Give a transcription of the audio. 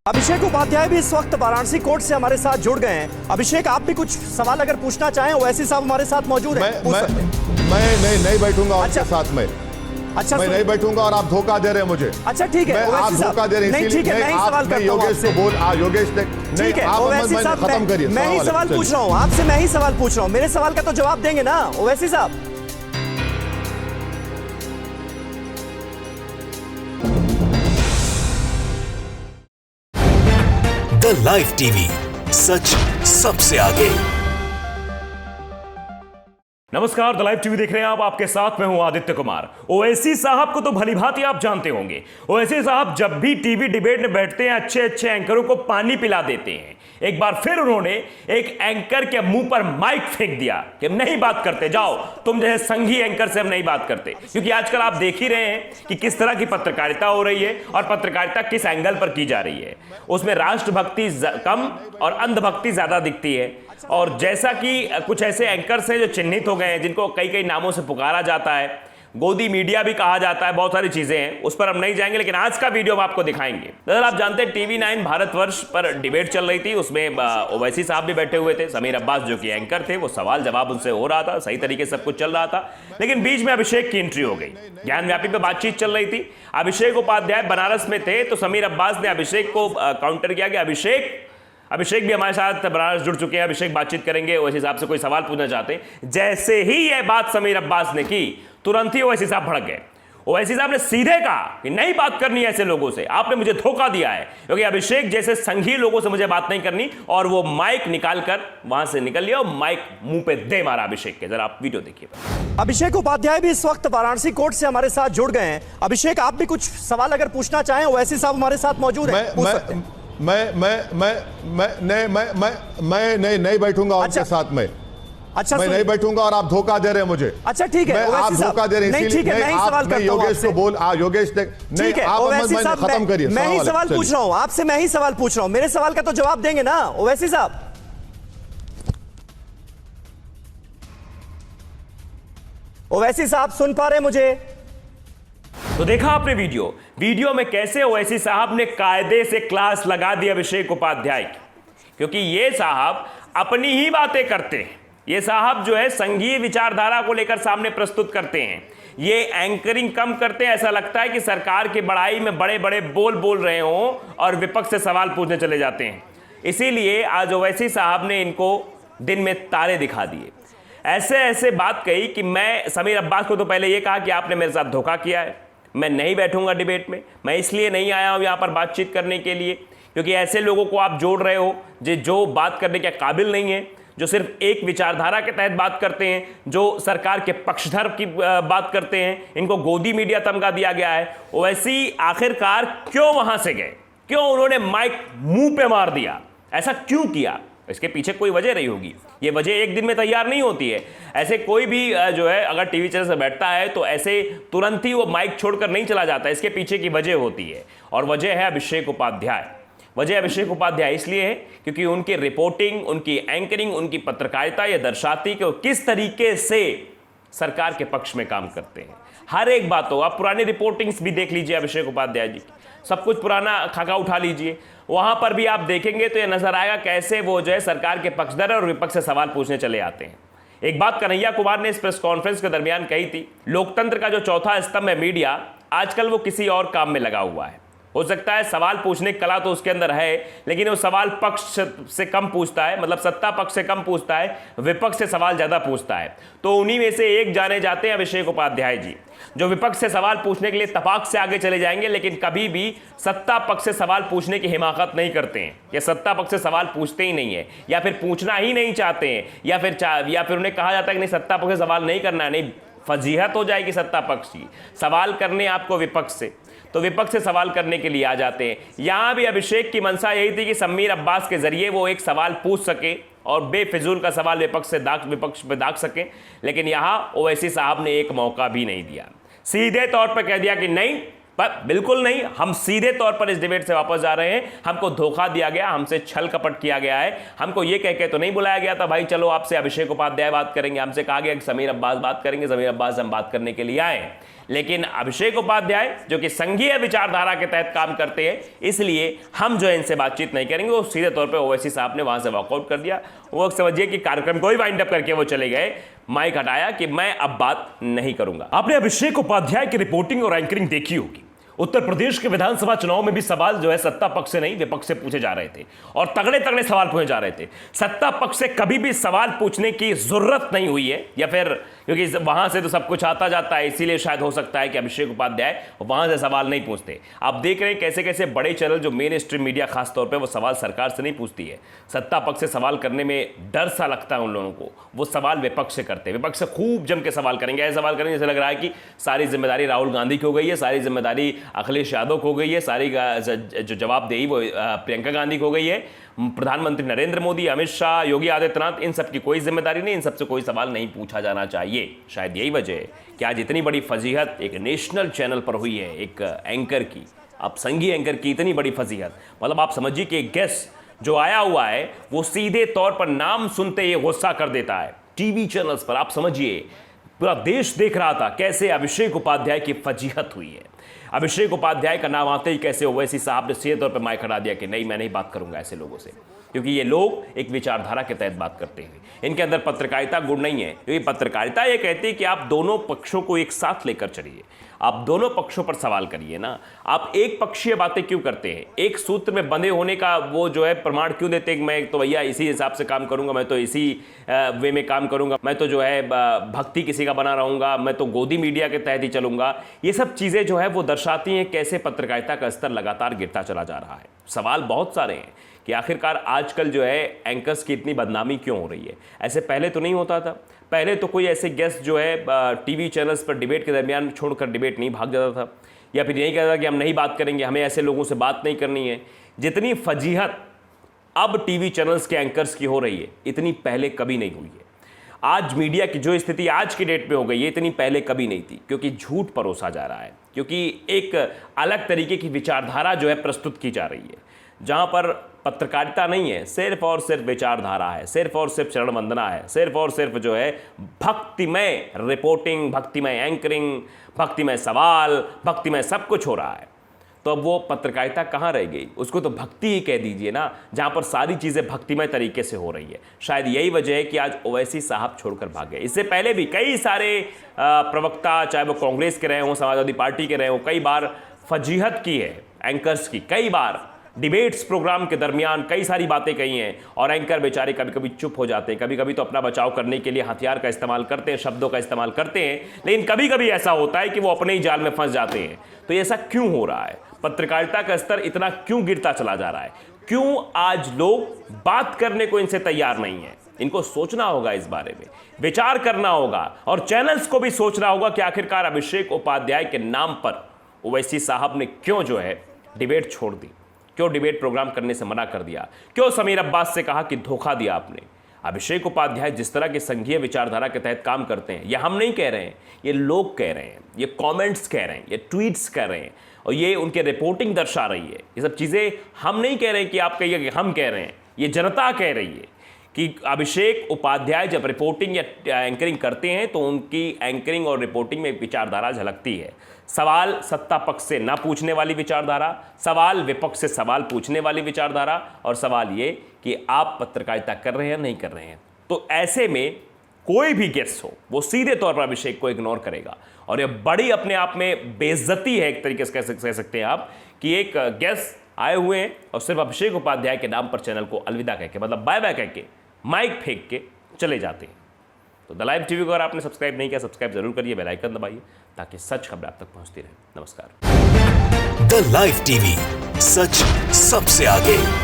अभिषेक उपाध्याय भी इस वक्त वाराणसी कोर्ट से हमारे साथ जुड़ गए हैं। अभिषेक, आप भी कुछ सवाल अगर पूछना चाहें, ओवैसी साहब हमारे साथ मौजूद हैं। मैं नहीं बैठूंगा उनके साथ में। अच्छा, मैं नहीं बैठूंगा और आप धोखा दे रहे हैं मुझे। अच्छा ठीक है, आप धोखा दे रहे हैं, ठीक है, मैं ही सवाल करता हूं योगेश को बोल योगेश ठीक है ओवैसी साहब, खत्म करिए। मैं ही सवाल पूछ रहा हूं आपसे, मैं ही सवाल पूछ रहा हूं, मेरे सवाल का तो जवाब देंगे ना ओवैसी साहब। द लाइव टीवी, सच सबसे आगे। नमस्कार, द लाइव टीवी देख रहे हैं आप, आपके साथ में हूं आदित्य कुमार। ओवैसी साहब को तो भली भांति आप जानते होंगे। ओवैसी साहब जब भी टीवी डिबेट में बैठते हैं, अच्छे अच्छे एंकरों को पानी पिला देते हैं। एक बार फिर उन्होंने एक एंकर के मुंह पर माइक फेंक दिया कि नहीं बात करते, जाओ तुम जैसे संघी एंकर से हम नहीं बात करते। क्योंकि आजकल आप देख ही रहे हैं कि किस तरह की पत्रकारिता हो रही है और पत्रकारिता किस एंगल पर की जा रही है। उसमें राष्ट्रभक्ति कम और अंधभक्ति ज्यादा दिखती है। और जैसा कि कुछ ऐसे एंकर्स हैं जो चिन्हित हो गए हैं, जिनको कई कई नामों से पुकारा जाता है, गोदी मीडिया भी कहा जाता है, बहुत सारी चीजें हैं, उस पर हम नहीं जाएंगे। लेकिन आज का वीडियो हम आपको दिखाएंगे। दरअसल आप जानते हैं TV9 भारतवर्ष पर डिबेट चल रही थी, उसमें ओवैसी साहब भी बैठे हुए थे, समीर अब्बास जो कि एंकर थे, वो सवाल जवाब उनसे हो रहा था, सही तरीके से सब कुछ चल रहा था। लेकिन बीच में अभिषेक की एंट्री हो गई। ज्ञानव्यापी पे बातचीत चल रही थी, अभिषेक उपाध्याय बनारस में थे, तो समीर अब्बास ने अभिषेक को काउंटर किया कि अभिषेक भी हमारे साथ बनारस जुड़ चुके हैं, अभिषेक बातचीत करेंगे, ओवैसी साहब से कोई सवाल पूछना चाहते हैं। जैसे ही यह बात समीर अब्बास ने की, तुरंत ही ओवैसी साहब भड़क गए। ओवैसी साहब ने सीधे कहा कि नहीं बात करनी है ऐसे लोगों से, आपने मुझे धोखा दिया है, क्योंकि अभिषेक जैसे संघी लोगों से मुझे बात नहीं करनी। और वो माइक निकालकर वहां से निकल लिया और माइक मुंह पे दे मारा अभिषेक के। जरा आप वीडियो देखिए। अभिषेक उपाध्याय भी इस वक्त वाराणसी कोर्ट से हमारे साथ जुड़ गए हैं। अभिषेक, आप भी कुछ सवाल अगर पूछना चाहें, ओवैसी साहब हमारे साथ मौजूद हैं। मैं नहीं बैठूंगा उनके साथ में। अच्छा, मैं नहीं बैठूंगा और आप धोखा दे रहे हैं मुझे। अच्छा ठीक है, आप धोखा दे रहे हैं, ठीक है, मैं ही सवाल करता हूं योगेश को बोल योगेश ठीक है ओवैसी साहब, खत्म करिए। मैं ही सवाल पूछ रहा हूं आपसे, मैं ही सवाल पूछ रहा हूं, मेरे सवाल का तो जवाब देंगे ना ओवैसी साहब। ओवैसी साहब सुन पा रहे हैं मुझे? तो देखा आपने वीडियो में कैसे ओवैसी साहब ने कायदे से क्लास लगा दी अभिषेक उपाध्याय की। क्योंकि ये साहब अपनी ही बातें करते हैं, ये साहब जो है संघीय विचारधारा को लेकर सामने प्रस्तुत करते हैं, ये एंकरिंग कम करते हैं। ऐसा लगता है कि सरकार की बड़ाई में बड़े बड़े बोल रहे हों और विपक्ष से सवाल पूछने चले जाते हैं। इसीलिए आज ओवैसी साहब ने इनको दिन में तारे दिखा दिए, ऐसे बात कही कि मैं समीर अब्बास को तो पहले ये कहा कि आपने मेरे साथ धोखा किया है, मैं नहीं बैठूंगा डिबेट में, मैं इसलिए नहीं आया हूं यहां पर बातचीत करने के लिए, क्योंकि ऐसे लोगों को आप जोड़ रहे हो जो बात करने के काबिल नहीं है, जो सिर्फ एक विचारधारा के तहत बात करते हैं, जो सरकार के पक्षधर की बात करते हैं, इनको गोदी मीडिया तमगा दिया गया है। ओवैसी आखिरकार क्यों वहां से गए, क्यों उन्होंने माइक मुंह पे मार दिया, ऐसा क्यों किया? इसके पीछे कोई वजह रही होगी। ये वजह एक दिन में तैयार नहीं होती है। ऐसे कोई भी जो है अगर टीवी चैनल से बैठता है तो ऐसे तुरंत ही वो माइक छोड़कर नहीं चला जाता, इसके पीछे की वजह होती है। और वजह है अभिषेक उपाध्याय। वजह अभिषेक उपाध्याय इसलिए है क्योंकि उनकी रिपोर्टिंग, उनकी एंकरिंग, उनकी पत्रकारिता ये दर्शाती कि वो किस तरीके से सरकार के पक्ष में काम करते हैं। हर एक बात हो, आप पुरानी रिपोर्टिंग्स भी देख लीजिए अभिषेक उपाध्याय जी, सब कुछ पुराना खाका उठा लीजिए, वहां पर भी आप देखेंगे तो ये नजर आएगा कैसे वो जो है सरकार के पक्षधर और विपक्ष से सवाल पूछने चले आते हैं। एक बात कन्हैया कुमार ने इस प्रेस कॉन्फ्रेंस के दरमियान कही थी, लोकतंत्र का जो चौथा स्तंभ है मीडिया, आजकल वो किसी और काम में लगा हुआ है। हो सकता है सवाल पूछने की कला तो उसके अंदर है, लेकिन वो सवाल पक्ष से कम पूछता है, मतलब सत्ता पक्ष से कम पूछता है, विपक्ष से सवाल ज्यादा पूछता है। तो उन्हीं में से एक जाने जाते हैं अभिषेक उपाध्याय जी, जो विपक्ष से सवाल पूछने के लिए तपाक से आगे चले जाएंगे, लेकिन कभी भी सत्ता पक्ष से सवाल पूछने की हिमाकत नहीं करते हैं, या सत्ता पक्ष से सवाल पूछते ही नहीं है, या फिर पूछना ही नहीं चाहते हैं, या फिर उन्हें कहा जाता है कि नहीं सत्ता पक्ष से सवाल नहीं करना है, नहीं फजीहत हो जाएगी सत्ता पक्ष की, सवाल करने आपको विपक्ष से, तो विपक्ष से सवाल करने के लिए आ जाते हैं। यहां भी अभिषेक की मंशा यही थी कि समीर अब्बास के जरिए वो एक सवाल पूछ सके और बेफिजूल का सवाल विपक्ष पे दाग सके। लेकिन यहां ओवैसी साहब ने एक मौका भी नहीं दिया, सीधे तौर पर कह दिया कि नहीं, पर बिल्कुल नहीं, हम सीधे तौर पर इस डिबेट से वापस जा रहे हैं, हमको धोखा दिया गया, हमसे छल कपट किया गया है, हमको ये कह के तो नहीं बुलाया गया था भाई चलो आपसे अभिषेक उपाध्याय बात करेंगे, हमसे कहा गया कि समीर अब्बास बात करेंगे, समीर अब्बास हम बात करने के लिए आए। लेकिन अभिषेक उपाध्याय जो कि संघीय विचारधारा के तहत काम करते हैं, इसलिए हम जो है इनसे बातचीत नहीं करेंगे। वो सीधे तौर पे ओवैसी साहब ने वहां से वॉकआउट कर दिया। वो समझिए कि कार्यक्रम को ही वाइंड अप करके वो चले गए, माइक हटाया कि मैं अब बात नहीं करूंगा। आपने अभिषेक उपाध्याय की रिपोर्टिंग और एंकरिंग देखी होगी। उत्तर प्रदेश के विधानसभा चुनाव में भी सवाल जो है सत्ता पक्ष से नहीं विपक्ष से पूछे जा रहे थे और तगड़े तगड़े सवाल पूछे जा रहे थे। सत्ता पक्ष से कभी भी सवाल पूछने की जरूरत नहीं हुई है, या फिर क्योंकि वहां से तो सब कुछ आता जाता है, इसीलिए शायद हो सकता है कि अभिषेक उपाध्याय वहां से सवाल नहीं पूछते। आप देख रहे हैं कैसे कैसे बड़े चैनल जो मेन स्ट्रीम मीडिया खासतौर पर वो सवाल सरकार से नहीं पूछती है। सत्ता पक्ष से सवाल करने में डर सा लगता है उन लोगों को, वो सवाल विपक्ष से करते हैं। विपक्ष से खूब जम के सवाल करेंगे, ऐसे सवाल करेंगे जैसे लग रहा है कि सारी जिम्मेदारी राहुल गांधी की हो गई है, सारी जिम्मेदारी अखिलेश यादव को हो गई है, सारी जो जवाबदेही वो प्रियंका गांधी को हो गई है। प्रधानमंत्री नरेंद्र मोदी, अमित शाह, योगी आदित्यनाथ, इन सब की कोई जिम्मेदारी नहीं, इन सबसे कोई सवाल नहीं पूछा जाना चाहिए। शायद यही वजह है कि आज इतनी बड़ी फजीहत एक नेशनल चैनल पर हुई है, एक एंकर की, अब संघीय एंकर की इतनी बड़ी फजीहत। मतलब आप समझिए कि एक गेस्ट जो आया हुआ है वो सीधे तौर पर नाम सुनते ही गुस्सा कर देता है टीवी चैनल्स पर। आप समझिए पूरा देश देख रहा था कैसे अभिषेक उपाध्याय की फजीहत हुई है। अभिषेक उपाध्याय का नाम आते ही कैसे ओवैसी साहब ने सीधे तौर पर माइक हटा दिया कि नहीं, मैं नहीं बात करूंगा ऐसे लोगों से, क्योंकि ये लोग एक विचारधारा के तहत बात करते हैं। इनके अंदर पत्रकारिता गुण नहीं है, क्योंकि पत्रकारिता ये कहती है कि आप दोनों पक्षों को एक साथ लेकर चलिए, आप दोनों पक्षों पर सवाल करिए ना। आप एक पक्षीय बातें क्यों करते हैं? एक सूत्र में बंधे होने का वो जो है प्रमाण क्यों देते हैं कि मैं तो भैया इसी हिसाब से काम करूंगा, मैं तो इसी वे में काम करूंगा, मैं तो जो है भक्ति किसी का बना रहूंगा, मैं तो गोदी मीडिया के तहत ही चलूंगा। ये सब चीजें जो है वो दर्शाती हैं कैसे पत्रकारिता का स्तर लगातार गिरता चला जा रहा है। सवाल बहुत सारे हैं कि आखिरकार आजकल जो है एंकर्स की इतनी बदनामी क्यों हो रही है। ऐसे पहले तो नहीं होता था। पहले तो कोई ऐसे गेस्ट जो है टीवी चैनल्स पर डिबेट के दरमियान छोड़कर डिबेट नहीं भाग जाता था, या फिर यही कहता था कि हम नहीं बात करेंगे, हमें ऐसे लोगों से बात नहीं करनी है। जितनी फजीहत अब टीवी चैनल्स के एंकर्स की हो रही है, इतनी पहले कभी नहीं हुई है। आज मीडिया की जो स्थिति आज की डेट में हो गई है, इतनी पहले कभी नहीं थी, क्योंकि झूठ परोसा जा रहा है, क्योंकि एक अलग तरीके की विचारधारा जो है प्रस्तुत की जा रही है, जहां पर पत्रकारिता नहीं है, सिर्फ और सिर्फ विचारधारा है, सिर्फ और सिर्फ चरण वंदना है, सिर्फ और सिर्फ जो है भक्तिमय रिपोर्टिंग, भक्तिमय एंकरिंग, भक्तिमय सवाल, भक्तिमय सब कुछ हो रहा है। तो अब वो पत्रकारिता कहाँ रह गई? उसको तो भक्ति ही कह दीजिए ना, जहां पर सारी चीज़ें भक्तिमय तरीके से हो रही है। शायद यही वजह है कि आज ओवैसी साहब छोड़कर भागे। इससे पहले भी कई सारे प्रवक्ता, चाहे वो कांग्रेस के रहे हों, समाजवादी पार्टी के रहे हों, कई बार फजीहत की है एंकर्स की, कई बार डिबेट्स प्रोग्राम के दरमियान कई सारी बातें कही हैं, और एंकर बेचारे कभी कभी चुप हो जाते हैं, कभी कभी तो अपना बचाव करने के लिए हथियार का इस्तेमाल करते हैं, शब्दों का इस्तेमाल करते हैं, लेकिन कभी कभी ऐसा होता है कि वो अपने ही जाल में फंस जाते हैं। तो ऐसा क्यों हो रहा है? पत्रकारिता का स्तर इतना क्यों गिरता चला जा रहा है? क्यों आज लोग बात करने को इनसे तैयार नहीं है? इनको सोचना होगा, इस बारे में विचार करना होगा, और चैनल्स को भी सोचना होगा कि आखिरकार अभिषेक उपाध्याय के नाम पर ओवैसी साहब ने क्यों जो है डिबेट छोड़ दी, क्यों डिबेट प्रोग्राम करने से मना कर दिया, क्यों समीर अब्बास से कहा कि धोखा दिया आपने। अभिषेक उपाध्याय जिस तरह की संघीय विचारधारा के तहत काम करते हैं, ये हम नहीं कह रहे हैं, ये लोग कह रहे हैं, ये कमेंट्स कह रहे हैं, ये ट्वीट्स कह रहे हैं, और ये उनके रिपोर्टिंग दर्शा रही है। ये सब चीज़ें हम नहीं कह रहे हैं कि आप कहिए कि हम कह रहे हैं, ये जनता कह रही है कि अभिषेक उपाध्याय जब रिपोर्टिंग या एंकरिंग करते हैं तो उनकी एंकरिंग और रिपोर्टिंग में विचारधारा झलकती है। सवाल सत्ता पक्ष से ना पूछने वाली विचारधारा, सवाल विपक्ष से सवाल पूछने वाली विचारधारा, और सवाल ये कि आप पत्रकारिता कर रहे हैं नहीं कर रहे हैं। तो ऐसे में कोई भी गेस्ट हो वो सीधे तौर पर अभिषेक को इग्नोर करेगा, और ये बड़ी अपने आप में बेइज्जती है एक तरीके से कह सकते हैं आप, कि एक गेस्ट आए हुए हैं और सिर्फ अभिषेक उपाध्याय के नाम पर चैनल को अलविदा कह के, मतलब बाय बाय कह के, माइक फेंक के चले जाते हैं। तो द लाइव टीवी को अगर आपने सब्सक्राइब नहीं किया, सब्सक्राइब जरूर करिए, बेल आइकन दबाइए, ताकि सच खबरें आप तक पहुंचती रहे। नमस्कार। द लाइव टीवी, सच सबसे आगे।